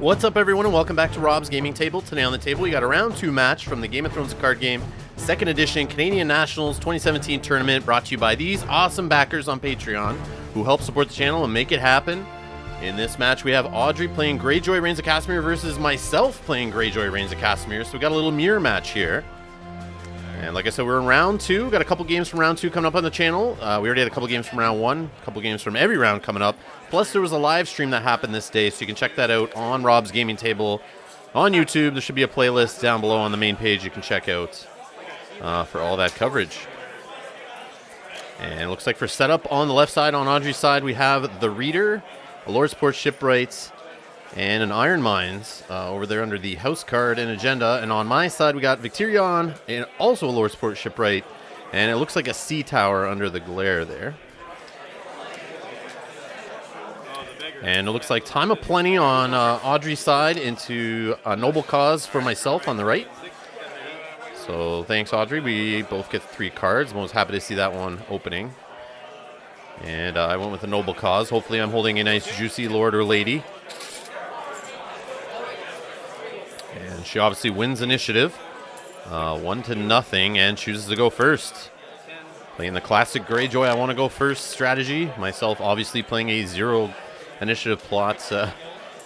What's up, everyone, and welcome back to Rob's Gaming Table. Today on the table, we got a round 2 match from the Game of Thrones card game, 2nd edition Canadian Nationals 2017 tournament, brought to you by these awesome backers on Patreon who help support the channel and make it happen. In this match, we have Audrey playing Greyjoy Rains of Castamere versus myself playing Greyjoy Rains of Castamere, so we got a little mirror match here. And like I said, we're in round 2. We've got a couple games from round 2 coming up on the channel. We already had a couple games from round 1, a couple games from every round coming up. Plus, there was a live stream that happened this day, so you can check that out on Rob's Gaming Table on YouTube. There should be a playlist down below on the main page you can check out for all that coverage. And it looks like for setup on the left side, on Audrey's side, we have the Reader, a Lordsport Shipwright, and an Iron Mines over there under the house card and agenda. And on my side, we got Victorion, and also a Lordsport Shipwright, and it looks like a sea tower under the glare there. And it looks like time of plenty on Audrey's side into a noble cause for myself on the right. So thanks, Audrey. We both get 3 cards. I'm most happy to see that one opening. And I went with a noble cause. Hopefully I'm holding a nice juicy lord or lady. And she obviously wins initiative. 1-0 and chooses to go first. Playing the classic Greyjoy, I want to go first strategy. Myself obviously playing a 0 initiative plot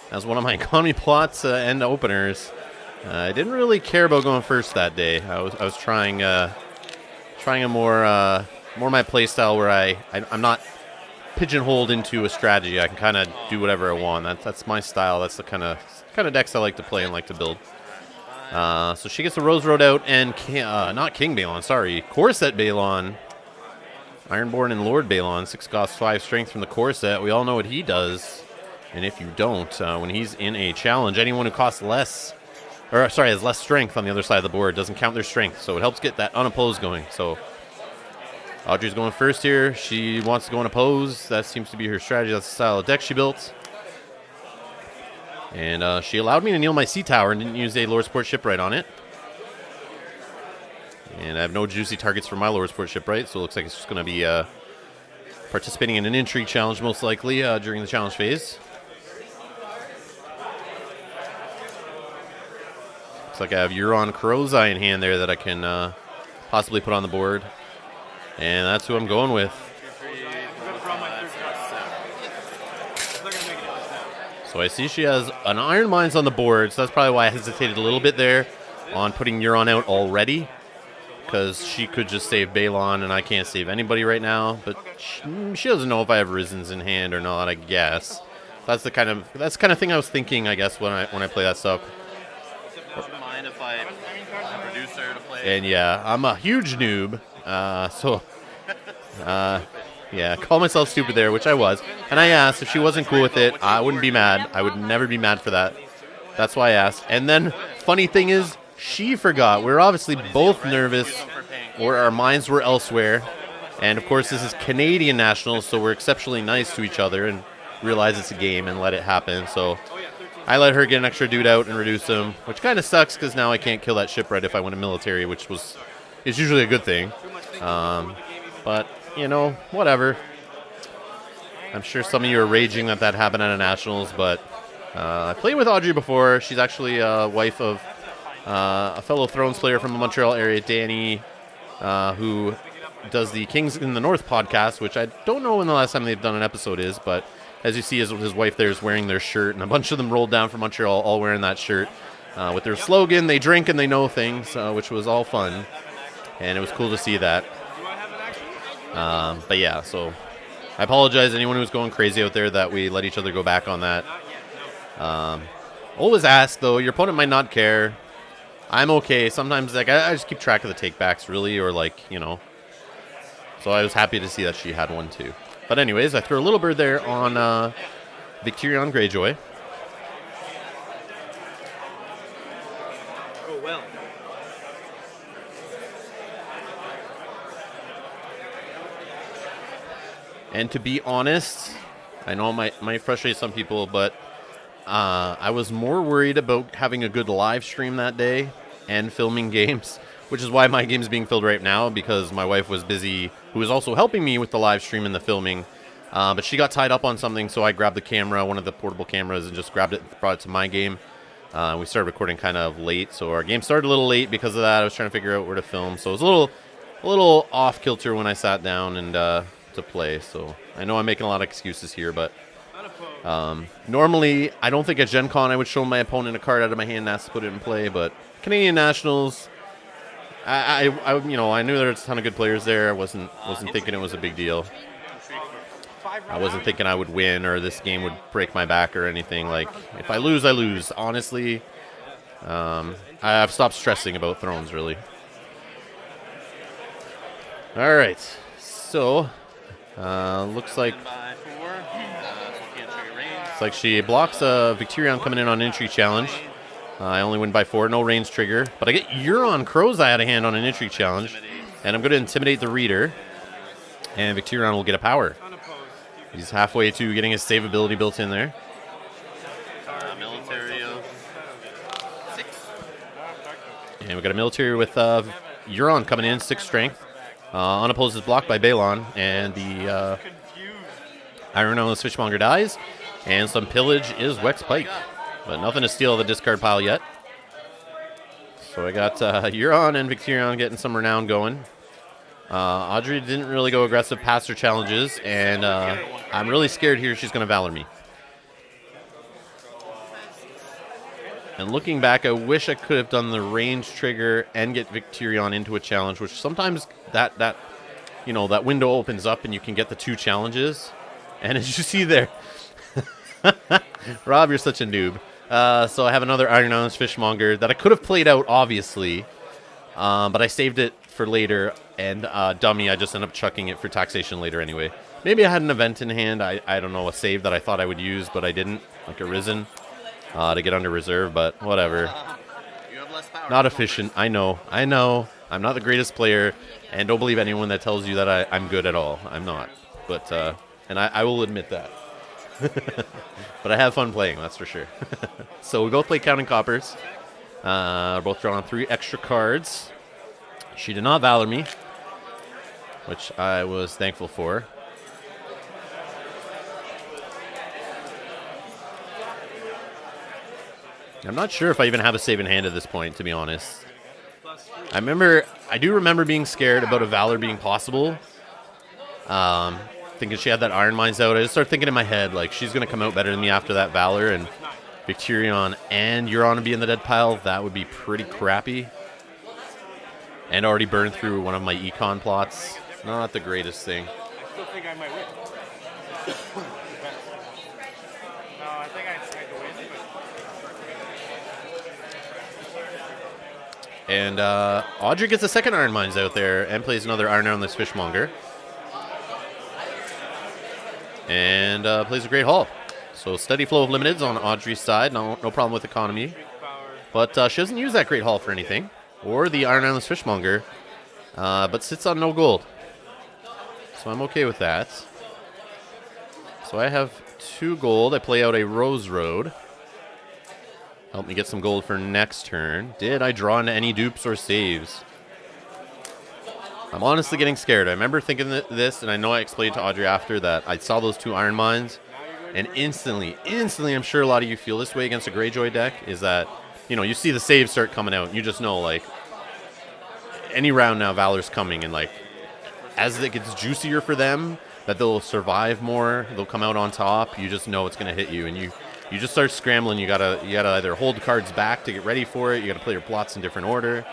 as one of my economy plots and openers. I didn't really care about going first that day. I was trying a more my play style where I'm not pigeonholed into a strategy. I can kind of do whatever I want. That's my style. That's the kind of decks I like to play and like to build. So she gets the Rose Road out and not King Balon, sorry, Corset Balon. Ironborn and Lord Balon, 6 cost 5 strength from the core set. We all know what he does. And if you don't, when he's in a challenge, anyone who costs less, or sorry, has less strength on the other side of the board doesn't count their strength. So it helps get that unopposed going. So Audrey's going first here. She wants to go unopposed. That seems to be her strategy. That's the style of deck she built. And she allowed me to kneel my sea tower and didn't use a Lordsport Shipwright on it. And I have no juicy targets for my Lordsport Shipwright, so it looks like it's just going to be participating in an intrigue challenge, most likely, during the challenge phase. Looks like I have Euron Crowseye in hand there that I can possibly put on the board. And that's who I'm going with. So I see she has an Iron Mines on the board, so that's probably why I hesitated a little bit there on putting Euron out already. Because she could just save Balon, and I can't save anybody right now. But she doesn't know if I have Risens in hand or not, I guess. That's the kind of thing I was thinking, I guess, when I play that stuff. Wouldn't mind if I produce her to play. And yeah, I'm a huge noob, yeah, call myself stupid there, which I was. And I asked if she wasn't cool with it. I wouldn't be mad. I would never be mad for that. That's why I asked. And then, funny thing is, she forgot. We were obviously both nervous, or our minds were elsewhere. And of course, this is Canadian Nationals, so we're exceptionally nice to each other and realize it's a game and let it happen. So I let her get an extra dude out and reduce him, which kind of sucks because now I can't kill that shipwright if I win a military, which is usually a good thing. But, you know, whatever. I'm sure some of you are raging that happened at a Nationals, but I played with Audrey before. She's actually a wife of a fellow Thrones player from the Montreal area, Danny, who does the Kings in the North podcast, which I don't know when the last time they've done an episode is, but as you see, his wife there is wearing their shirt, and a bunch of them rolled down from Montreal all wearing that shirt with their slogan, "They drink and they know things," which was all fun, and it was cool to see that. But yeah, so I apologize to anyone who was going crazy out there that we let each other go back on that. Always ask, though. Your opponent might not care. I'm okay. Sometimes, like, I just keep track of the takebacks, really, or, like, you know. So I was happy to see that she had one, too. But anyways, I threw a little bird there on Victorion Greyjoy. Oh, well. And to be honest, I know it might frustrate some people, but I was more worried about having a good live stream that day and filming games, which is why my game is being filled right now, because my wife was busy, who was also helping me with the live stream and the filming, But she got tied up on something, so I grabbed the camera, one of the portable cameras, and just grabbed it and brought it to my game. We started recording kind of late, so our game started a little late because of that. I was trying to figure out where to film, so it was a little off kilter when I sat down and to play. So I know I'm making a lot of excuses here, but normally I don't think at Gen Con I would show my opponent a card out of my hand and ask to put it in play. But Canadian Nationals, I knew there was a ton of good players there. I wasn't thinking it was a big deal. I wasn't thinking I would win or this game would break my back or anything. Like, if I lose, I lose. Honestly, I've stopped stressing about Thrones, really. All right. So, looks like she blocks Victirion coming in on an intrigue challenge. I only win by 4, no range trigger. But I get Euron Crow's Eye out of hand on an intrigue challenge. And I'm going to intimidate the reader. And Victirion will get a power. He's halfway to getting his save ability built in there. Military of 6. And we got a military with Euron coming in, 6 strength. Unopposed is blocked by Balon. And the Iron Nose Fishmonger dies. And some pillage is Wex Pike. But nothing to steal the discard pile yet. So I got Euron and Victirion getting some renown going. Audrey didn't really go aggressive past her challenges, and I'm really scared here she's going to Valor me. And looking back, I wish I could have done the range trigger and get Victirion into a challenge, which sometimes that window opens up and you can get the 2 challenges. And as you see there, Rob, you're such a noob. So I have another Iron Islands Fishmonger that I could have played out, obviously, but I saved it for later. And dummy, I just ended up chucking it for taxation later anyway. Maybe I had an event in hand. I don't know, a save that I thought I would use, but I didn't, like a Risen, to get under reserve, but whatever. You have less power. Not efficient, I know. I'm not the greatest player, and don't believe anyone that tells you that I'm good at all. I'm not. But, and I will admit that. But I have fun playing, that's for sure. So we both play Counting Coppers. Both drawn on 3 extra cards. She did not Valor me, which I was thankful for. I'm not sure if I even have a save in hand at this point, to be honest. I do remember being scared about a Valor being possible. Thinking she had that Iron Mines out. I just started thinking in my head, like, she's going to come out better than me after that Valor, and Victirion and Euron to be in the dead pile, that would be pretty crappy. And already burned through one of my econ plots. Not the greatest thing. I still think I might win. No, I think I could win. And Audrey gets a second Iron Mines out there and plays another Iron Island's Fishmonger. And plays a Great Hall. So steady flow of limiteds on Audrey's side. No problem with economy. But she doesn't use that Great Hall for anything. Or the Iron Island's Fishmonger. But sits on no gold. So I'm okay with that. So I have 2 gold. I play out a Rose Road. Help me get some gold for next turn. Did I draw into any dupes or saves? I'm honestly getting scared. I remember thinking this, and I know I explained to Audrey after that I saw those 2 Iron Mines, and instantly, I'm sure a lot of you feel this way against a Greyjoy deck, is that, you see the saves start coming out, and you just know, like, any round now, Valor's coming, and, like, as it gets juicier for them, that they'll survive more, they'll come out on top, you just know it's going to hit you, and you just start scrambling. You gotta either hold cards back to get ready for it, you gotta play your plots in different order.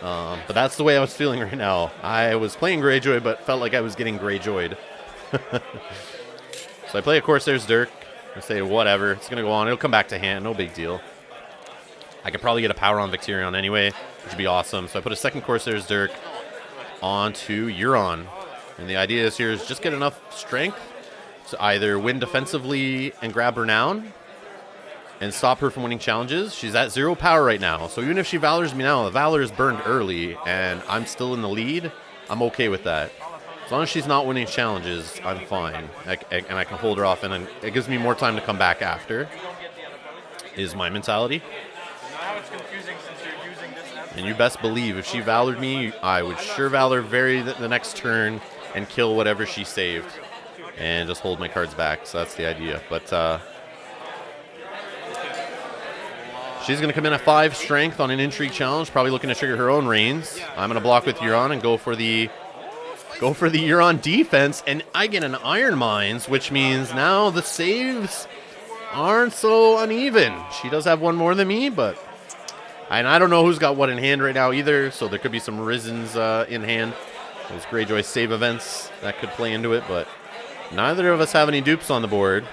But that's the way I was feeling right now. I was playing Greyjoy, but felt like I was getting Greyjoyed. So I play a Corsair's Dirk. I say, whatever, it's going to go on. It'll come back to hand, no big deal. I could probably get a power on Victirion anyway, which would be awesome. So I put a second Corsair's Dirk onto Euron. And the idea is here is just get enough strength to either win defensively and grab Renown, and stop her from winning challenges. She's at 0 power right now. So even if she Valors me now, the Valor is burned early, and I'm still in the lead, I'm okay with that. As long as she's not winning challenges, I'm fine. And I can hold her off, and it gives me more time to come back after, is my mentality. Now it's confusing since you're using this. And you best believe, if she Valored me, I would sure Valor the next turn and kill whatever she saved. and just hold my cards back. So that's the idea. But she's going to come in at 5 strength on an intrigue challenge, probably looking to trigger her own Rains. I'm going to block with Euron and go for the Euron defense, and I get an Iron Mines, which means now the saves aren't so uneven. She does have one more than me, but I don't know who's got what in hand right now either, so there could be some Risens in hand. Those Greyjoy save events that could play into it, but neither of us have any dupes on the board.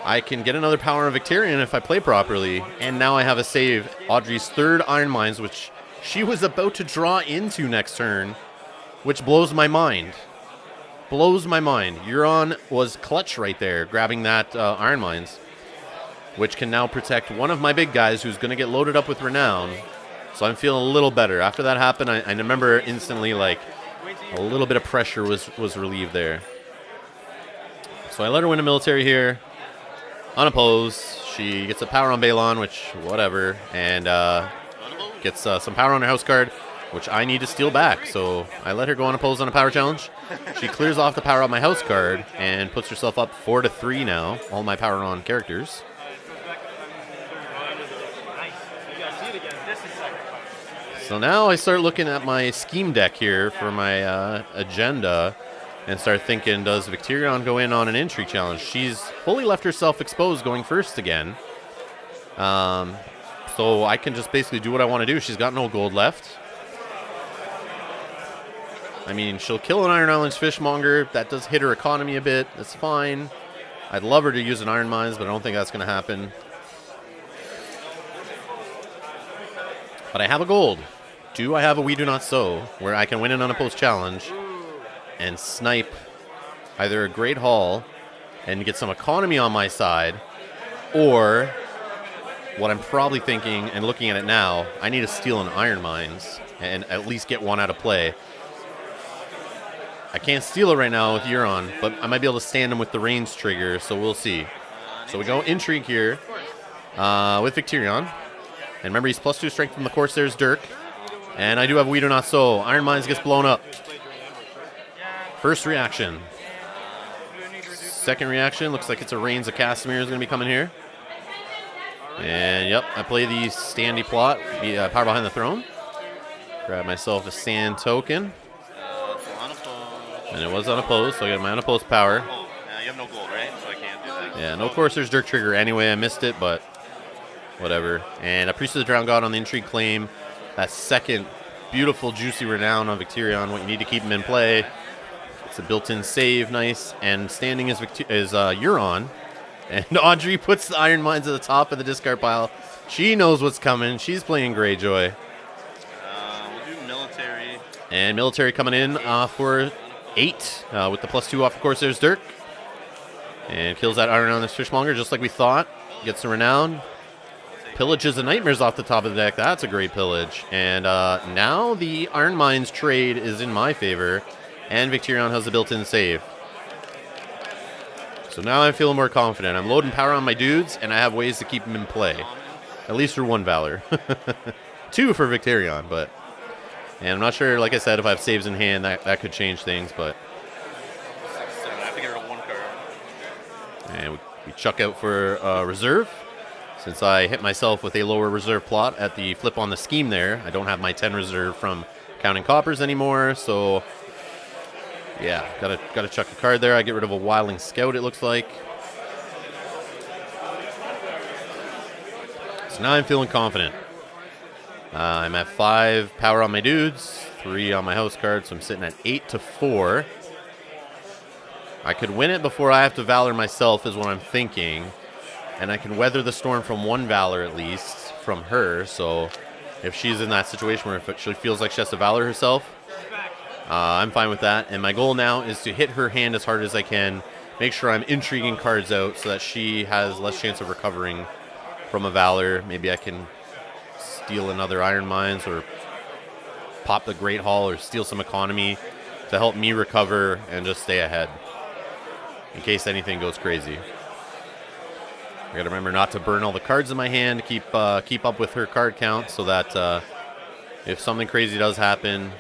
I can get another power on Victarion if I play properly, and now I have a save, Audrey's 3rd Iron Mines, which she was about to draw into next turn, which blows my mind. Blows my mind. Euron was clutch right there, grabbing that Iron Mines, which can now protect one of my big guys who's going to get loaded up with Renown. So I'm feeling a little better. After that happened, I remember instantly, like, a little bit of pressure was relieved there. So I let her win a military here. Unopposed. She gets a power on Balon, which, whatever, and gets some power on her house card, which I need to steal back. So I let her go unopposed on a power challenge. She clears off the power on my house card and puts herself up 4-3 now. All my power on characters. So now I start looking at my scheme deck here for my agenda and start thinking, does Victarion go in on an intrigue challenge? She's fully left herself exposed going first again. So I can just basically do what I want to do. She's got no gold left. I mean, she'll kill an Iron Islands Fishmonger. That does hit her economy a bit. That's fine. I'd love her to use an Iron Mines, but I don't think that's going to happen. But I have a gold. Do I have a We Do Not Sow, where I can win an unopposed challenge and snipe either a Great Hall and get some economy on my side, or what I'm probably thinking and looking at it now, I need to steal an Iron Mines and at least get one out of play. I can't steal it right now with Euron, but I might be able to stand him with the Rains trigger, so we'll see. So we go Intrigue here with Victarion. And remember, he's +2 strength from the Corsair's Dirk. And I do have We Do Not Sow. Iron Mines gets blown up. First reaction. Second reaction, looks like it's a Rains of Casimir is going to be coming here. And yep, I play the standy plot, the Power Behind the Throne. Grab myself a sand token. And it was unopposed, so I got my unopposed power. Oh, you have no gold, right? So I can't do that. Yeah, no Corsair's Dirk trigger anyway. I missed it, but whatever. And a Priest of the Drowned God on the Intrigue claim. That second beautiful, juicy Renown on Victarion. What you need to keep him in play. It's a built-in save, nice. And standing is Euron. And Audrey puts the Iron Mines at the top of the discard pile. She knows what's coming. She's playing Greyjoy. We'll do military. And military coming in for 8 with the +2 off of Corsair's Dirk. And kills that Iron Islands Fishmonger just like we thought. Gets the Renown. Pillages and Nightmares off the top of the deck. That's a great pillage. And now the Iron Mines trade is in my favor. And Victarion has a built-in save. So now I'm feeling more confident. I'm loading power on my dudes, and I have ways to keep them in play. At least for 1 Valor. 2 for Victarion, but... And I'm not sure, like I said, if I have saves in hand, that could change things, but... 6, 7. I have to get rid of 1 card. And we chuck out for reserve. Since I hit myself with a lower reserve plot at the flip on the scheme there, I don't have my 10 reserve from counting coppers anymore, so... Yeah, gotta chuck a card there. I get rid of a Wildling Scout, it looks like. So now I'm feeling confident. I'm at 5 power on my dudes, 3 on my house card, so I'm sitting at 8-4. I could win it before I have to Valor myself is what I'm thinking. And I can weather the storm from 1 Valor at least from her, so if she's in that situation where if she feels like she has to Valor herself, I'm fine with that. And my goal now is to hit her hand as hard as I can, make sure I'm intriguing cards out so that she has less chance of recovering from a Valor. Maybe I can steal another Iron Mines or pop the Great Hall or steal some economy to help me recover and just stay ahead in case anything goes crazy. I gotta remember not to burn all the cards in my hand, keep up with her card count so that if something crazy does happen,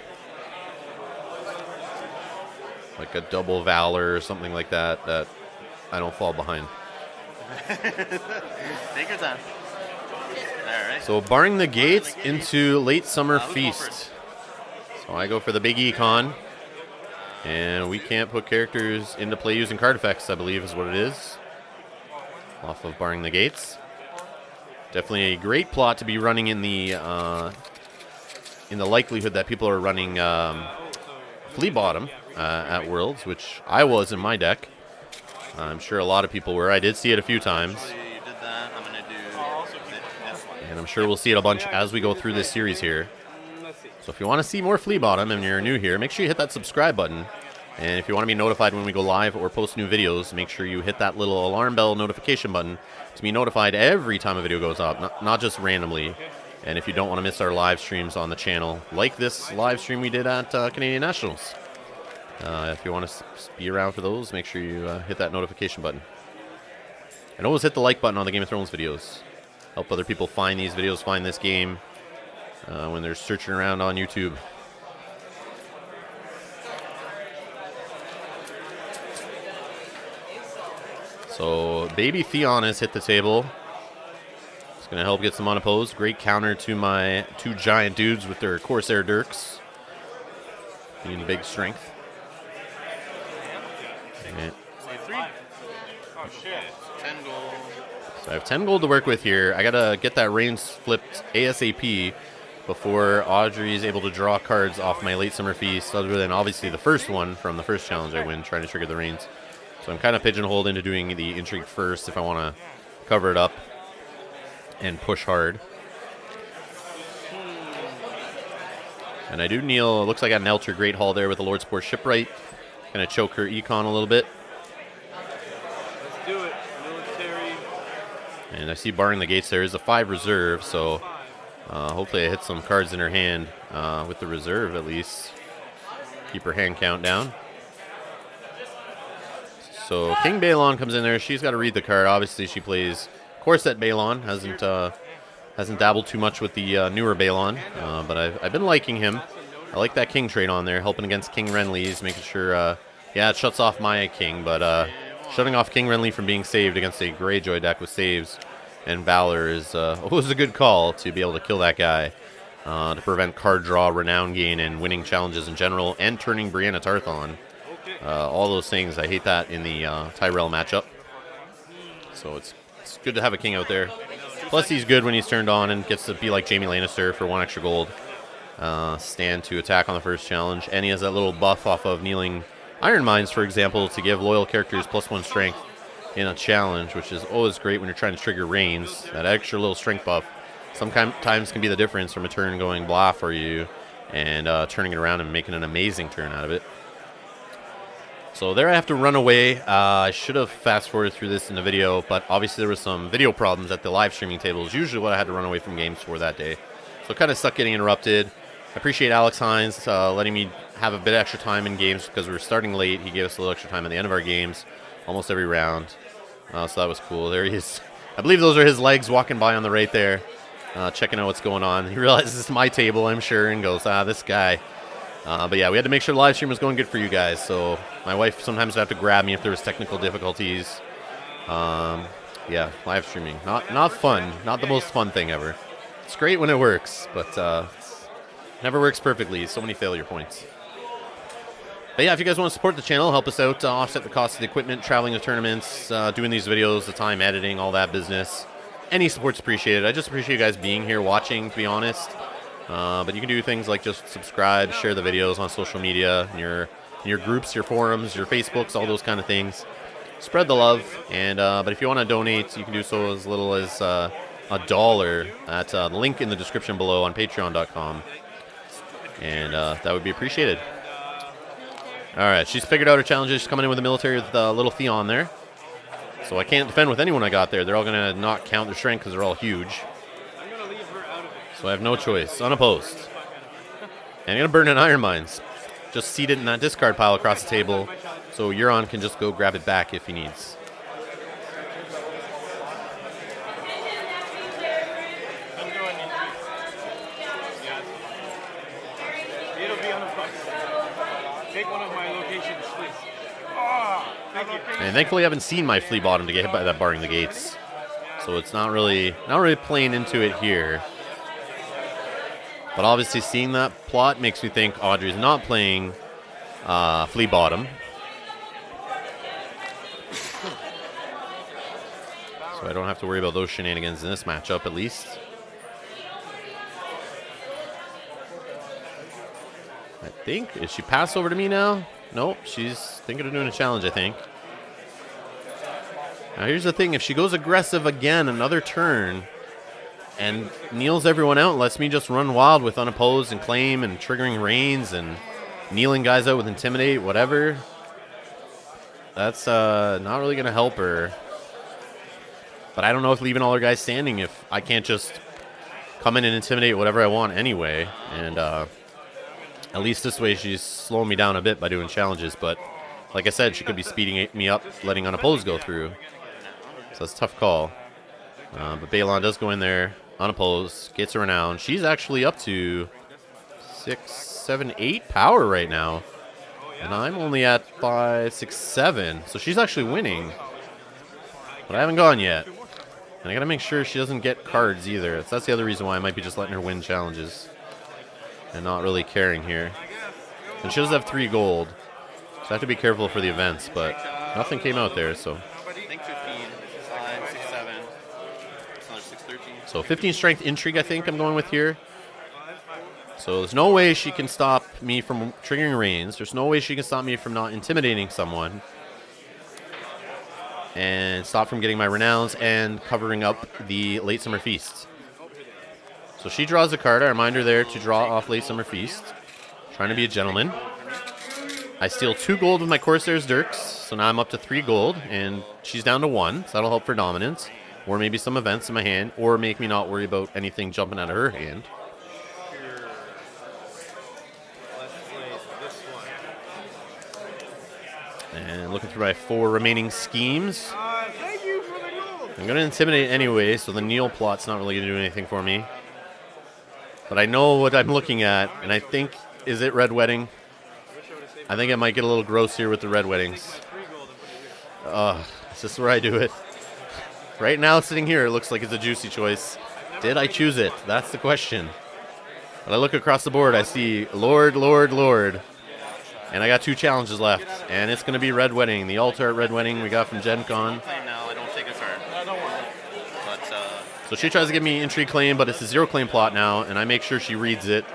like a double Valor or something like that, that I don't fall behind. Take your time. All right. So barring the gates into Late Summer Feast. So I go for the big econ. And we can't put characters into play using card effects, I believe is what it is. Off of barring the gates. Definitely a great plot to be running in the likelihood that people are running Flea Bottom at Worlds, which I was in my deck. I'm sure a lot of people were. I did see it a few times. You did that. I'm gonna do this one. And I'm sure we'll see it a bunch as we go through this series here. So if you want to see more Flea Bottom and you're new here, make sure you hit that subscribe button. And if you want to be notified when we go live or post new videos, make sure you hit that little alarm bell notification button to be notified every time a video goes up, not just randomly. And if you don't want to miss our live streams on the channel, like this live stream we did at Canadian Nationals. If you want to be around for those, make sure you hit that notification button. And always hit the like button on the Game of Thrones videos. Help other people find these videos, find this game when they're searching around on YouTube. So Baby Theon has hit the table. It's going to help get some unopposed. Great counter to my two giant dudes with their Corsair Dirks. Being big strength. Okay. Oh shit. 10 gold. So I have 10 gold to work with here. I got to get that Rains flipped ASAP before Audrey is able to draw cards off my Late Summer Feast, other than obviously the first one from the first challenge I win, trying to trigger the Rains. So I'm kind of pigeonholed into doing the Intrigue first if I want to cover it up and push hard. And I do kneel. It looks like I got an Elter Great Hall there with the Lordsport Shipwright. Going to choke her econ a little bit. Let's do it. Military. And I see barring the gates there is a 5 reserve, so hopefully I hit some cards in her hand with the reserve at least. Keep her hand count down. So King Balon comes in there. She's got to read the card. Obviously she plays Corset Balon. Hasn't dabbled too much with the newer Balon, but I've been liking him. I like that King trait on there, helping against King Renly's, making sure, yeah, it shuts off my King, but shutting off King Renly from being saved against a Greyjoy deck with saves and Valor is always a good call to be able to kill that guy, to prevent card draw, renown gain, and winning challenges in general, and turning Brienne Tarth on. All those things, I hate that in the Tyrell matchup. So it's good to have a King out there. Plus, he's good when he's turned on and gets to be like Jaime Lannister for 1 extra gold. Stand to attack on the first challenge. And he has that little buff off of kneeling Iron Mines, for example, to give loyal characters +1 strength in a challenge, which is always great when you're trying to trigger Rains. That extra little strength buff sometimes can be the difference from a turn going blah for you and turning it around and making an amazing turn out of it. So there I have to run away. I should have fast-forwarded through this in the video, but obviously there was some video problems at the live streaming table. Is usually what I had to run away from games for that day. So kind of stuck getting interrupted. I appreciate Alex Hines letting me have a bit extra time in games because we were starting late. He gave us a little extra time at the end of our games, almost every round. So that was cool. There he is. I believe those are his legs walking by on the right there, checking out what's going on. He realizes it's my table, I'm sure, and goes, this guy. But yeah, we had to make sure the live stream was going good for you guys. So my wife sometimes would have to grab me if there was technical difficulties. Yeah, live streaming, not fun, not the most fun thing ever. It's great when it works, but it never works perfectly. So many failure points. But yeah, if you guys want to support the channel, help us out, offset the cost of the equipment, traveling to tournaments, doing these videos, the time editing, all that business. Any support's appreciated. I just appreciate you guys being here watching, to be honest. But you can do things like just subscribe, share the videos on social media, in your groups, your forums, your Facebooks, all those kind of things. Spread the love. And but if you want to donate, you can do so as little as $1 at the link in the description below on patreon.com. And that would be appreciated. All right, she's figured out her challenges. She's coming in with the military with little Theon there. So I can't defend with anyone I got there. They're all going to not count their strength because they're all huge. So I have no choice. Unopposed. And I'm going to burn in Iron Mines. Just seat it in that discard pile across the table so Euron can just go grab it back if he needs. Take one of my locations, please. Oh, thank you. And thankfully, I haven't seen my flea bottom to get hit by that barring the gates, so it's not really playing into it here. But obviously, seeing that plot makes me think Audrey's not playing flea bottom. So I don't have to worry about those shenanigans in this matchup, at least. I think, is she passed over to me now? Nope, she's thinking of doing a challenge, I think. Now here's the thing, if she goes aggressive again another turn and kneels everyone out and lets me just run wild with unopposed and claim and triggering Rains and kneeling guys out with intimidate, whatever, that's not really going to help her. But I don't know if leaving all her guys standing if I can't just come in and intimidate whatever I want anyway. And at least this way she's slowing me down a bit by doing challenges. But like I said, she could be speeding me up, letting unopposed go through. So that's a tough call. But Balon does go in there, unopposed, gets a renown. She's actually up to 6, 7, 8 power right now. And I'm only at 5, 6, 7. So she's actually winning. But I haven't gone yet. And I gotta make sure she doesn't get cards either. So that's the other reason why I might be just letting her win challenges and not really caring here. And she does have 3 gold, so I have to be careful for the events, but nothing came out there, so. I think 15, 5, 6, 7. It's another 6, 13. So 15 strength intrigue, I think I'm going with here. So there's no way she can stop me from triggering Rains. There's no way she can stop me from not intimidating someone. And stop from getting my renowns and covering up the Late Summer Feast. So she draws a card. I remind her there to draw off Late Summer Feast. Trying to be a gentleman. I steal 2 gold with my Corsair's Dirks. So now I'm up to 3 gold. And she's down to 1. So that'll help for dominance. Or maybe some events in my hand. Or make me not worry about anything jumping out of her hand. And looking through my 4 remaining schemes. Thank you for the gold. I'm going to intimidate anyway, so the kneel plot's not really going to do anything for me. But I know what I'm looking at, and I think, is it Red Wedding? I think I might get a little gross here with the Red Weddings. Is this where I do it? Right now, sitting here, it looks like it's a juicy choice. Did I choose it? That's the question. But I look across the board, I see Lord, Lord, Lord. And I got 2 challenges left, and it's going to be Red Wedding. The altar at Red Wedding we got from Gen Con. Now I don't take a turn. I don't want it. But, so she tries to give me intrigue claim, but it's a 0 claim plot now, and I make sure she reads it.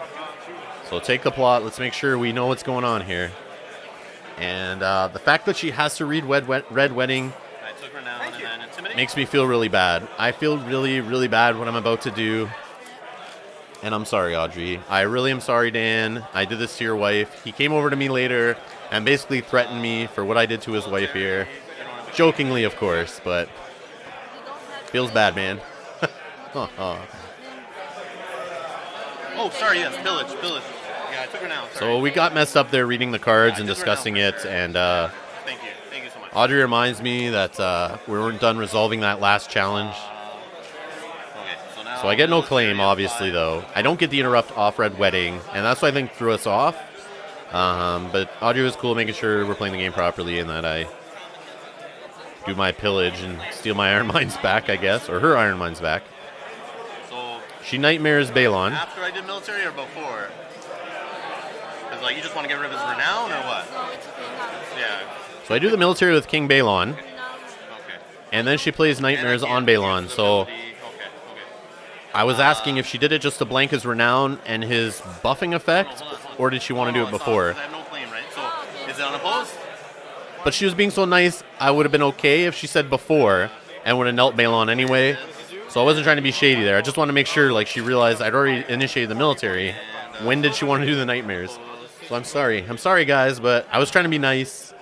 So take the plot. Let's make sure we know what's going on here. And the fact that she has to read Red Wedding I took renown and then intimidate. makes me feel really bad. I feel really, really bad what I'm about to do. And I'm sorry, Audrey. I really am sorry, Dan. I did this to your wife. He came over to me later and basically threatened me for what I did to his wife here. Jokingly, of course, but feels bad, man. Oh, sorry, yes, pillage. Yeah, I took renown. So we got messed up there reading the cards and discussing it. And Thank you so much. Audrey reminds me that we weren't done resolving that last challenge. So I get no claim, obviously, though. I don't get the interrupt off Red Wedding, and that's what I think threw us off. But Audrey was cool making sure we're playing the game properly and that I do my pillage and steal my Iron Mines back, I guess, or her Iron Mines back. So She nightmares Balon. after I did military or before? Because, like, you just want to get rid of his renown or what? Yeah. So I do the military with King Balon, Okay. and then she plays Nightmares on Balon. So Okay. I was asking if she did it just to blank his renown and his buffing effect, or did she want to do it before? I have no claim, right? So is it unopposed? But she was being so nice, I would have been okay if she said before and would have knelt Balon anyway. So I wasn't trying to be shady there. I just wanted to make sure like she realized I'd already initiated the military. When did she want to do the Nightmares? So I'm sorry. I'm sorry, guys, but I was trying to be nice,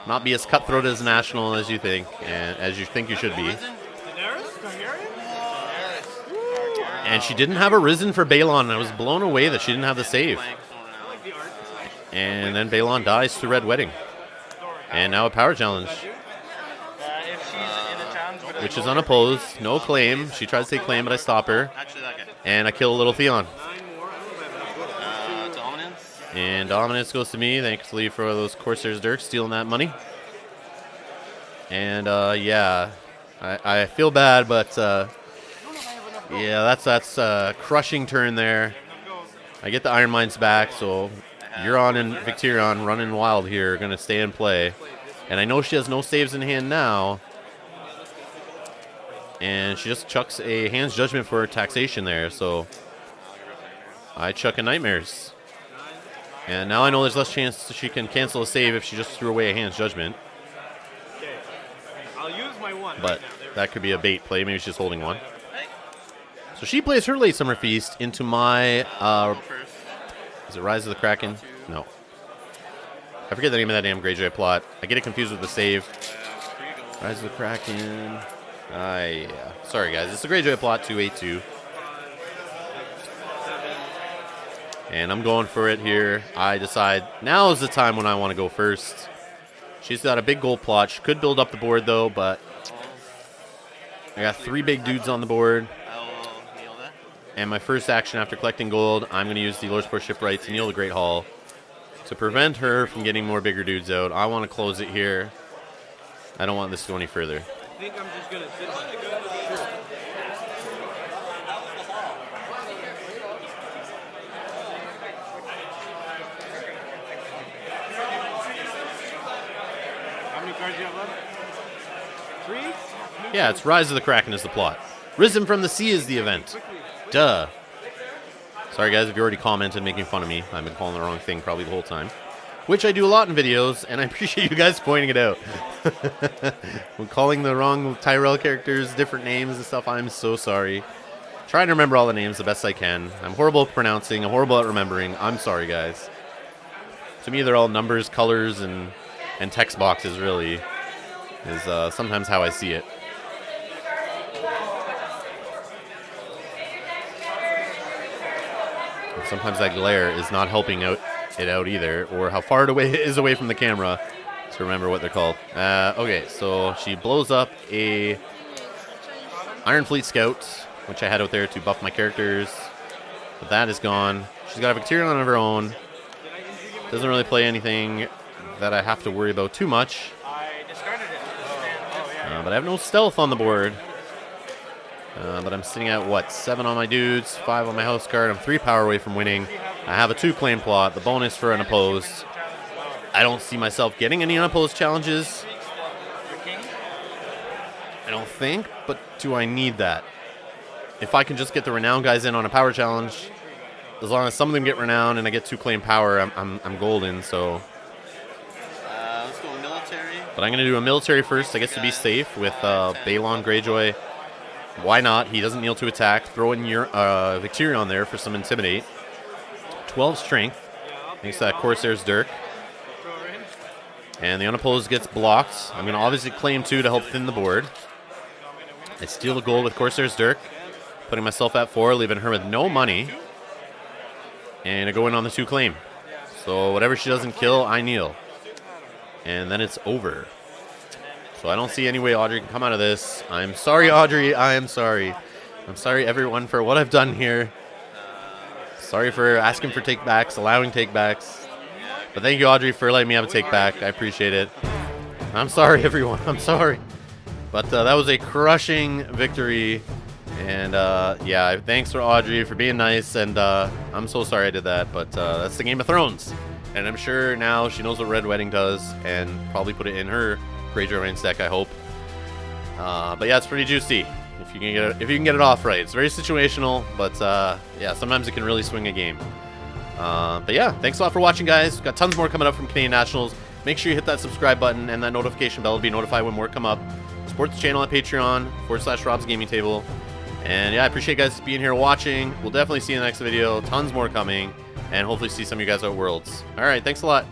not be as cutthroat as national as you think, and as you think you should be. And she didn't have a Risen for Balon, and I was blown away that she didn't have the save. And then Balon dies to Red Wedding. And now a power challenge, which is unopposed, no claim. She tries to take claim, but I stop her. Actually, that guy. And I kill a little Theon. Dominance. And dominance goes to me, thankfully for those Corsairs Dirk stealing that money. And yeah, I feel bad, but yeah, that's a crushing turn there. I get the Iron Mines back, so Euron and Victirion running wild here are going to stay in play. And I know she has no saves in hand now. And she just chucks a Hand's Judgment for taxation there, so I chuck a Nightmares. And now I know there's less chance she can cancel a save if she just threw away a Hand's Judgment. Okay. I'll use my one. But that could be a bait play. Maybe she's holding one. So she plays her Late Summer Feast into my... is it Rise of the Kraken? No. I forget the name of that damn Greyjoy plot. I get it confused with the save. Rise of the Kraken. Yeah. Sorry, guys. It's the Greyjoy plot 282. And I'm going for it here. I decide now is the time when I want to go first. She's got a big gold plot. She could build up the board, though, but I got 3 big dudes on the board. And my first action after collecting gold, I'm going to use the Lord's Port Shipwright to kneel the Great Hall to prevent her from getting more bigger dudes out. I want to close it here. I don't want this to go any further. I think I'm just going to sit on it. How many cards do you have left? 3? Yeah, it's Rise of the Kraken is the plot. Risen from the Sea is the event. Duh. Sorry, guys, if you already commented making fun of me. I've been calling the wrong thing probably the whole time. Which I do a lot in videos, and I appreciate you guys pointing it out. When calling the wrong Tyrell characters different names and stuff, I'm so sorry. Trying to remember all the names the best I can. I'm horrible at pronouncing. I'm horrible at remembering. I'm sorry, guys. To me, they're all numbers, colors, and text boxes, really. Is sometimes how I see it. And sometimes that glare is not helping it out either, or how far it is away from the camera to remember what they're called. Okay, so she blows up a Iron Fleet Scout, which I had out there to buff my characters, but that is gone. She's got a Victirion of her own. Doesn't really play anything that I have to worry about too much. But I have no stealth on the board. But I'm sitting at, what, 7 on my dudes, 5 on my house card. I'm 3 power away from winning. I have a 2-claim plot, the bonus for unopposed. I don't see myself getting any unopposed challenges. I don't think, but do I need that? If I can just get the renown guys in on a power challenge, as long as some of them get renown and I get 2-claim power, I'm golden, so... Let's go military. But I'm going to do a military first, I guess, to be safe with Balon Greyjoy. Why not? He doesn't kneel to attack. Throw in your Victirion there for some Intimidate. 12 Strength, thanks to that Corsairs Dirk. And the unopposed gets blocked. I'm going to obviously claim 2 to help thin the board. I steal the gold with Corsairs Dirk, putting myself at 4, leaving her with no money. And I go in on the 2-claim. So whatever she doesn't kill, I kneel. And then it's over. So I don't see any way Audrey can come out of this. I'm sorry, Audrey. I am sorry. I'm sorry, everyone, for what I've done here. Sorry for asking for takebacks, allowing takebacks. But thank you, Audrey, for letting me have a takeback. I appreciate it. I'm sorry, everyone. I'm sorry. But that was a crushing victory. And yeah, thanks for Audrey for being nice. And I'm so sorry I did that. But that's the Game of Thrones. And I'm sure now she knows what Red Wedding does and probably put it in her Greyjoy Rains deck, I hope. But yeah, it's pretty juicy if you can get it off right. It's very situational, but yeah, sometimes it can really swing a game. But yeah, thanks a lot for watching, guys. We've got tons more coming up from Canadian Nationals. Make sure you hit that subscribe button and that notification bell to be notified when more come up. Support the channel at Patreon/Rob's Gaming Table. And yeah, I appreciate you guys being here watching. We'll definitely see you in the next video. Tons more coming. And hopefully see some of you guys at Worlds. All right, thanks a lot.